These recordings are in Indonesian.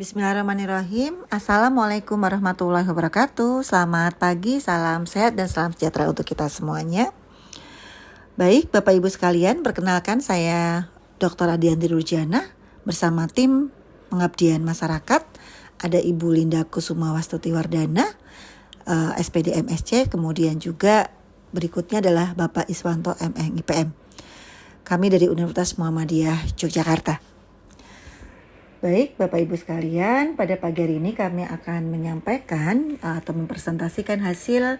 Bismillahirrahmanirrahim. Assalamualaikum warahmatullahi wabarakatuh. Selamat pagi, salam sehat dan salam sejahtera untuk kita semuanya. Baik, Bapak Ibu sekalian, perkenalkan saya Dr. Adianti Durjana bersama tim pengabdian masyarakat. Ada Ibu Linda Kusuma Wastuti Wardana, SPD MSc, kemudian juga berikutnya adalah Bapak Iswanto MM IPM. Kami dari Universitas Muhammadiyah Yogyakarta. Baik, Bapak Ibu sekalian, pada pagi hari ini kami akan menyampaikan atau mempresentasikan hasil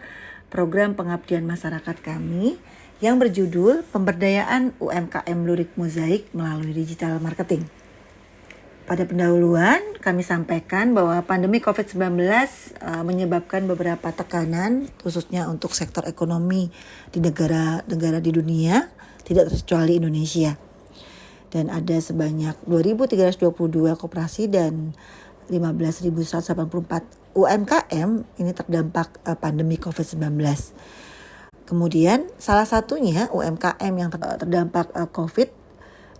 program pengabdian masyarakat kami yang berjudul Pemberdayaan UMKM Lurik Mozaik melalui Digital Marketing. Pada pendahuluan, kami sampaikan bahwa pandemi COVID-19 menyebabkan beberapa tekanan, khususnya untuk sektor ekonomi di negara-negara di dunia, tidak terkecuali Indonesia. Dan ada sebanyak 2.322 koperasi dan 15.184 UMKM ini terdampak pandemi COVID-19. Kemudian salah satunya UMKM yang terdampak COVID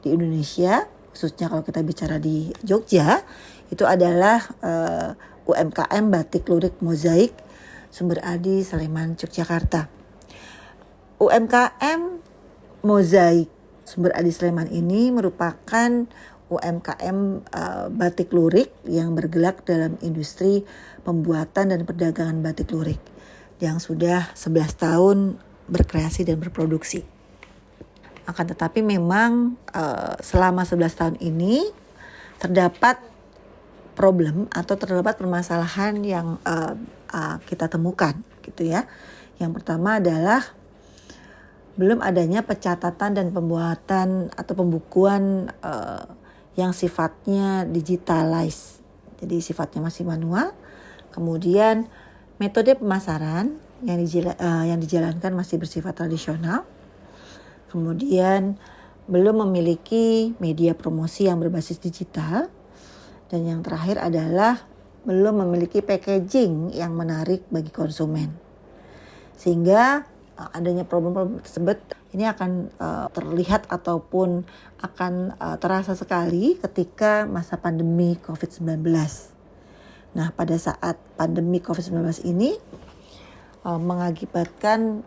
di Indonesia, khususnya kalau kita bicara di Jogja, itu adalah UMKM Batik Lurik Mozaik Sumber Adi Sleman Yogyakarta. UMKM Mozaik Sumber Adi Sleman ini merupakan UMKM batik lurik yang bergerak dalam industri pembuatan dan perdagangan batik lurik yang sudah 11 tahun berkreasi dan berproduksi. Akan tetapi memang selama 11 tahun ini terdapat problem atau terdapat permasalahan yang kita temukan gitu ya. Yang pertama adalah belum adanya pencatatan dan pembuatan atau pembukuan yang sifatnya digitalized. Jadi sifatnya masih manual. Kemudian metode pemasaran yang dijalankan masih bersifat tradisional. Kemudian belum memiliki media promosi yang berbasis digital. Dan yang terakhir adalah belum memiliki packaging yang menarik bagi konsumen. Sehingga adanya problem-problem tersebut ini akan terlihat ataupun akan terasa sekali ketika masa pandemi COVID-19. Nah, pada saat pandemi COVID-19 ini mengakibatkan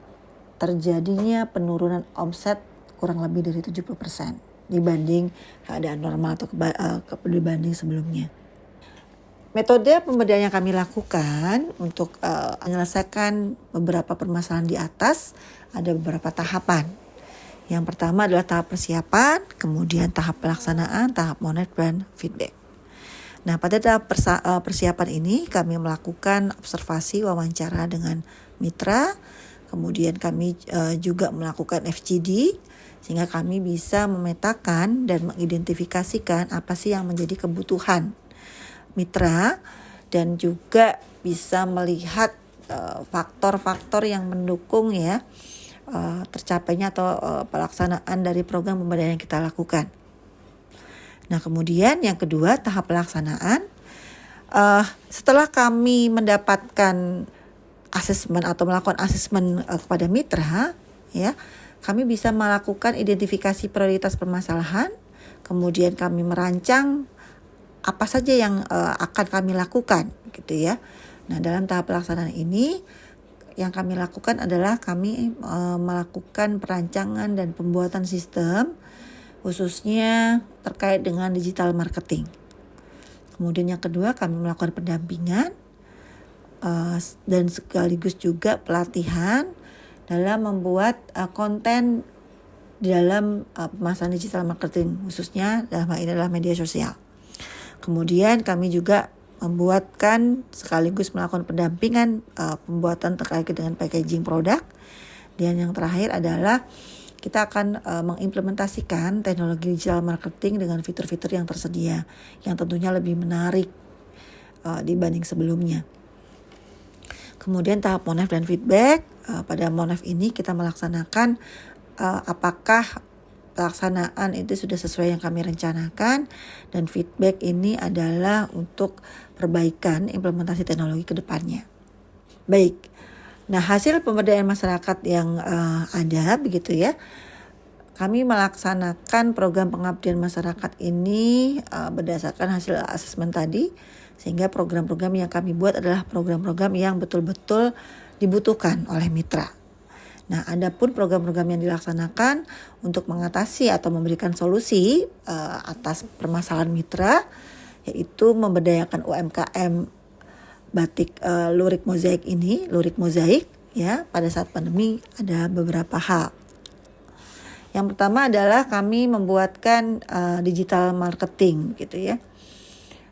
terjadinya penurunan omset kurang lebih dari 70% dibanding keadaan normal atau dibanding sebelumnya. Metode pemberdayaan yang kami lakukan untuk menyelesaikan beberapa permasalahan di atas ada beberapa tahapan. Yang pertama adalah tahap persiapan, kemudian tahap pelaksanaan, tahap monitor dan feedback. Nah, pada tahap persiapan ini kami melakukan observasi wawancara dengan mitra, kemudian kami juga melakukan FGD sehingga kami bisa memetakan dan mengidentifikasikan apa sih yang menjadi kebutuhan mitra dan juga bisa melihat faktor-faktor yang mendukung ya tercapainya atau pelaksanaan dari program pemberdayaan yang kita lakukan. Nah, kemudian yang kedua tahap pelaksanaan. Setelah kami mendapatkan asesmen atau melakukan asesmen kepada mitra, ya, kami bisa melakukan identifikasi prioritas permasalahan. Kemudian kami merancang apa saja yang akan kami lakukan gitu ya. Nah, dalam tahap pelaksanaan ini yang kami lakukan adalah kami melakukan perancangan dan pembuatan sistem khususnya terkait dengan digital marketing. Kemudian yang kedua kami melakukan pendampingan dan sekaligus juga pelatihan dalam membuat konten di dalam pemasaran digital marketing, khususnya dalam hal ini adalah media sosial. Kemudian kami juga membuatkan sekaligus melakukan pendampingan pembuatan terkait dengan packaging produk. Dan yang terakhir adalah kita akan mengimplementasikan teknologi digital marketing dengan fitur-fitur yang tersedia yang tentunya lebih menarik dibanding sebelumnya. Kemudian tahap monef dan feedback. Pada monef ini kita melaksanakan apakah pelaksanaan itu sudah sesuai yang kami rencanakan, dan feedback ini adalah untuk perbaikan implementasi teknologi ke depannya. Baik, nah hasil pemberdayaan masyarakat yang ada begitu ya, kami melaksanakan program pengabdian masyarakat ini berdasarkan hasil asesmen tadi, sehingga program-program yang kami buat adalah program-program yang betul-betul dibutuhkan oleh mitra. Nah, adapun program-program yang dilaksanakan untuk mengatasi atau memberikan solusi atas permasalahan mitra, yaitu memberdayakan UMKM batik lurik mozaik ya pada saat pandemi, ada beberapa hal. Yang pertama adalah kami membuatkan digital marketing gitu ya.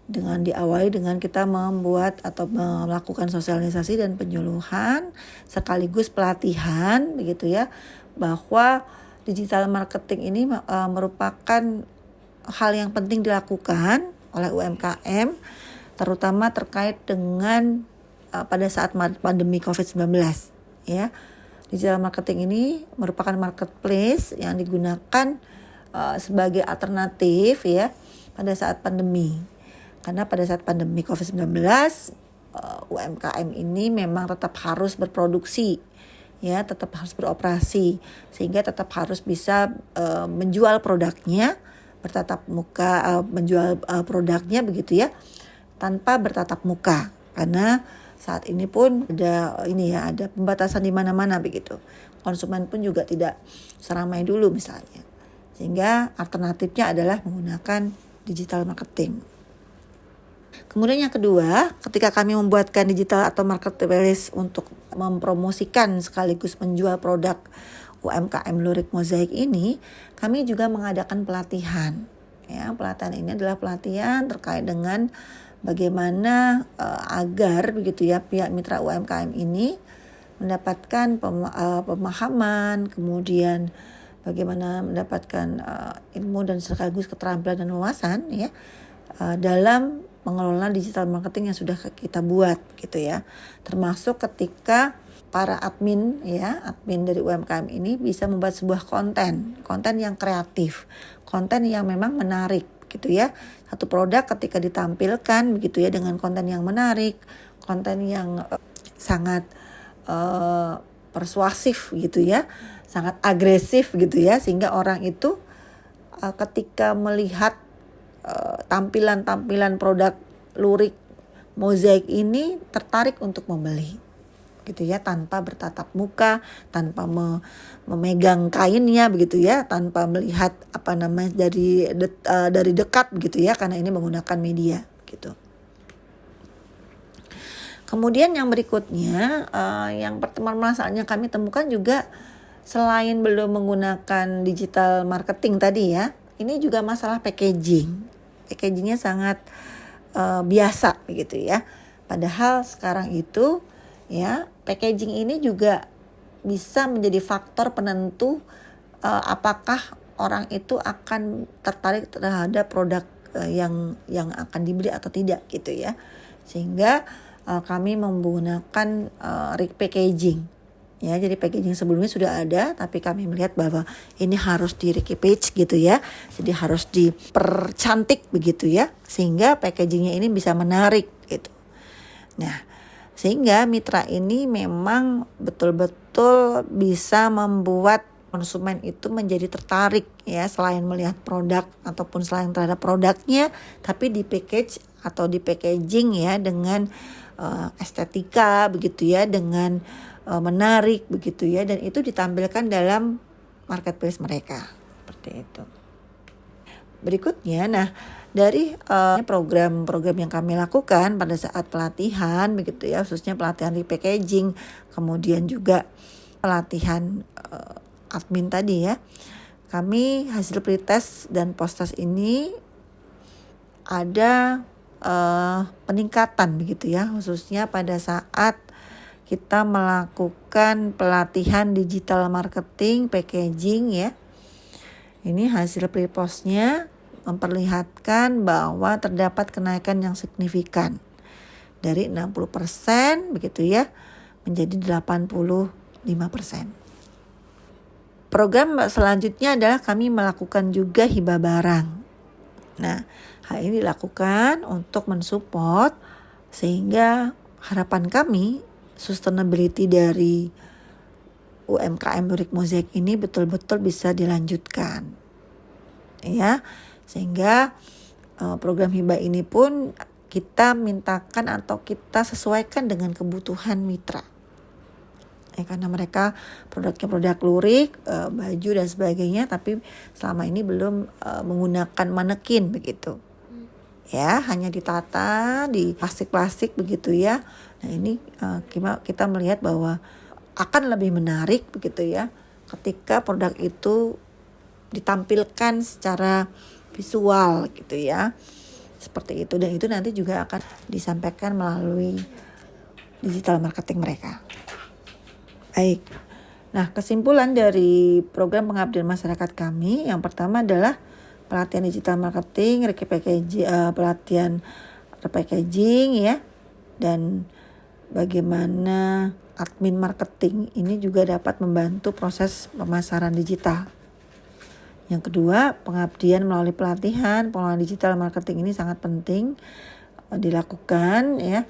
Dengan diawali dengan kita membuat atau melakukan sosialisasi dan penyuluhan sekaligus pelatihan begitu ya, bahwa digital marketing ini merupakan hal yang penting dilakukan oleh UMKM, terutama terkait dengan pada saat pandemi COVID-19 ya. Digital marketing ini merupakan marketplace yang digunakan sebagai alternatif ya pada saat pandemi. Karena pada saat pandemi COVID-19 UMKM ini memang tetap harus berproduksi ya, tetap harus beroperasi, sehingga tetap harus bisa menjual produknya bertatap muka, menjual produknya begitu ya, tanpa bertatap muka. Karena saat ini pun ada pembatasan di mana-mana begitu. Konsumen pun juga tidak seramai dulu misalnya. Sehingga alternatifnya adalah menggunakan digital marketing. Kemudian yang kedua, ketika kami membuatkan digital atau marketplace untuk mempromosikan sekaligus menjual produk UMKM lurik mozaik ini, kami juga mengadakan pelatihan. Ya, pelatihan ini adalah pelatihan terkait dengan bagaimana agar begitu ya pihak mitra UMKM ini mendapatkan pemahaman, kemudian bagaimana mendapatkan ilmu dan sekaligus keterampilan dan wawasan ya dalam mengelola digital marketing yang sudah kita buat gitu ya. Termasuk ketika para admin dari UMKM ini bisa membuat sebuah konten yang kreatif, konten yang memang menarik gitu ya. Satu produk ketika ditampilkan begitu ya dengan konten yang menarik, konten yang sangat persuasif gitu ya, sangat agresif gitu ya, sehingga orang itu ketika melihat tampilan produk lurik mozaik ini tertarik untuk membeli gitu ya, tanpa bertatap muka, tanpa memegang kainnya begitu ya, tanpa melihat dari dekat begitu ya, karena ini menggunakan media gitu. Kemudian yang berikutnya yang permasalahannya kami temukan juga, selain belum menggunakan digital marketing tadi ya, ini juga masalah packagingnya sangat biasa begitu ya. Padahal sekarang itu ya, packaging ini juga bisa menjadi faktor penentu apakah orang itu akan tertarik terhadap produk yang akan dibeli atau tidak gitu ya. Sehingga kami menggunakan repackaging. Ya, jadi packaging sebelumnya sudah ada, tapi kami melihat bahwa ini harus di repackage gitu ya. Jadi harus dipercantik begitu ya, sehingga packagingnya ini bisa menarik gitu. Nah, sehingga mitra ini memang betul-betul bisa membuat konsumen itu menjadi tertarik ya, selain melihat produk ataupun selain terhadap produknya, tapi di package atau di packaging ya dengan estetika begitu ya, dengan menarik begitu ya, dan itu ditampilkan dalam marketplace mereka seperti itu. Berikutnya, nah dari program-program yang kami lakukan pada saat pelatihan begitu ya, khususnya pelatihan repackaging, kemudian juga pelatihan admin tadi ya, kami hasil pretest dan post-test ini ada peningkatan begitu ya, khususnya pada saat kita melakukan pelatihan digital marketing packaging ya. Ini hasil pre-postnya memperlihatkan bahwa terdapat kenaikan yang signifikan dari 60% begitu ya menjadi 85%. Program selanjutnya adalah kami melakukan juga hibah barang. Nah, hal ini dilakukan untuk mensupport sehingga harapan kami sustainability dari UMKM Lurik Mozaik ini betul-betul bisa dilanjutkan. Ya, sehingga program hibah ini pun kita mintakan atau kita sesuaikan dengan kebutuhan mitra. Karena mereka produknya produk lurik, baju dan sebagainya, tapi selama ini belum menggunakan manekin begitu. Ya, hanya ditata di plastik-plastik begitu ya. Nah, ini kita melihat bahwa akan lebih menarik begitu ya ketika produk itu ditampilkan secara visual gitu ya. Seperti itu, dan itu nanti juga akan disampaikan melalui digital marketing mereka. Baik. Nah, kesimpulan dari program pengabdian masyarakat kami yang pertama adalah pelatihan digital marketing, pelatihan repackaging ya, dan bagaimana admin marketing ini juga dapat membantu proses pemasaran digital. Yang kedua, pengabdian melalui pelatihan pengelolaan digital marketing ini sangat penting dilakukan ya,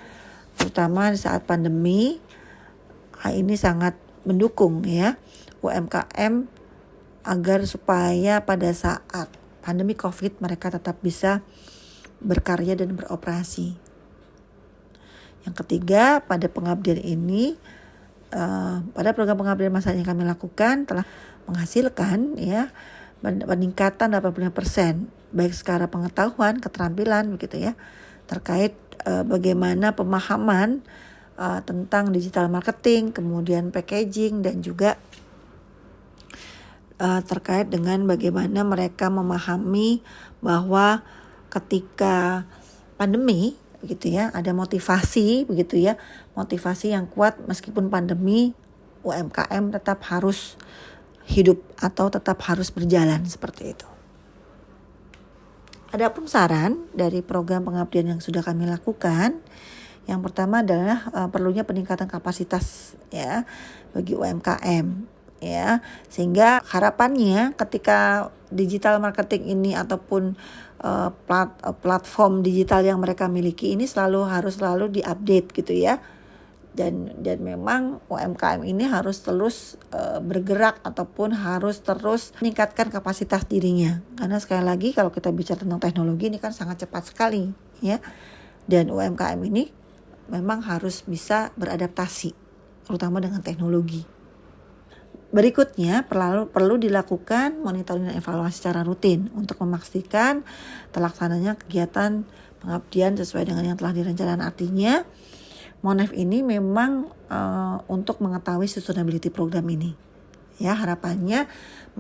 terutama di saat pandemi. Ini sangat mendukung ya UMKM agar supaya pada saat pandemi COVID mereka tetap bisa berkarya dan beroperasi. Yang ketiga, pada pengabdian ini, pada program pengabdian masyarakat yang kami lakukan telah menghasilkan ya peningkatan 85% baik secara pengetahuan, keterampilan begitu ya, terkait bagaimana pemahaman tentang digital marketing, kemudian packaging, dan juga terkait dengan bagaimana mereka memahami bahwa ketika pandemi begitu ya, ada motivasi begitu ya, motivasi yang kuat meskipun pandemi, UMKM tetap harus hidup atau tetap harus berjalan seperti itu. Adapun saran dari program pengabdian yang sudah kami lakukan, yang pertama adalah perlunya peningkatan kapasitas ya bagi UMKM ya, sehingga harapannya ketika digital marketing ini ataupun platform digital yang mereka miliki ini harus selalu diupdate gitu ya, dan memang UMKM ini harus terus bergerak ataupun harus terus meningkatkan kapasitas dirinya, karena sekali lagi kalau kita bicara tentang teknologi ini kan sangat cepat sekali ya, dan UMKM ini memang harus bisa beradaptasi, terutama dengan teknologi. Berikutnya, perlu dilakukan monitoring dan evaluasi secara rutin untuk memastikan terlaksananya kegiatan pengabdian sesuai dengan yang telah direncanakan. Artinya, Monef ini memang untuk mengetahui sustainability program ini. Ya, harapannya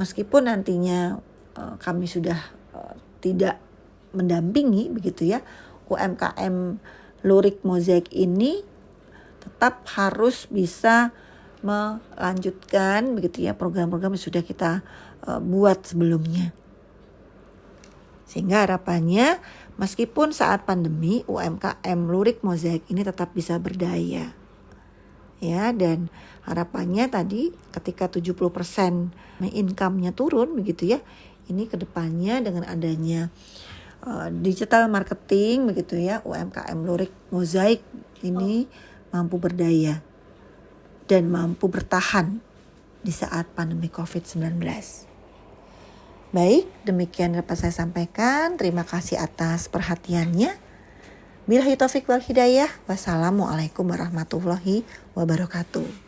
meskipun nantinya kami sudah tidak mendampingi begitu ya, UMKM Lurik Mozaik ini tetap harus bisa melanjutkan begitu ya program-program yang sudah kita buat sebelumnya. Sehingga harapannya meskipun saat pandemi UMKM Lurik Mozaik ini tetap bisa berdaya. Ya, dan harapannya tadi ketika 70% income-nya turun begitu ya, ini kedepannya dengan adanya digital marketing begitu ya, UMKM Lurik Mozaik ini mampu berdaya dan mampu bertahan di saat pandemi COVID-19. Baik, demikian dapat saya sampaikan. Terima kasih atas perhatiannya. Billahi taufik wal hidayah. Wassalamualaikum warahmatullahi wabarakatuh.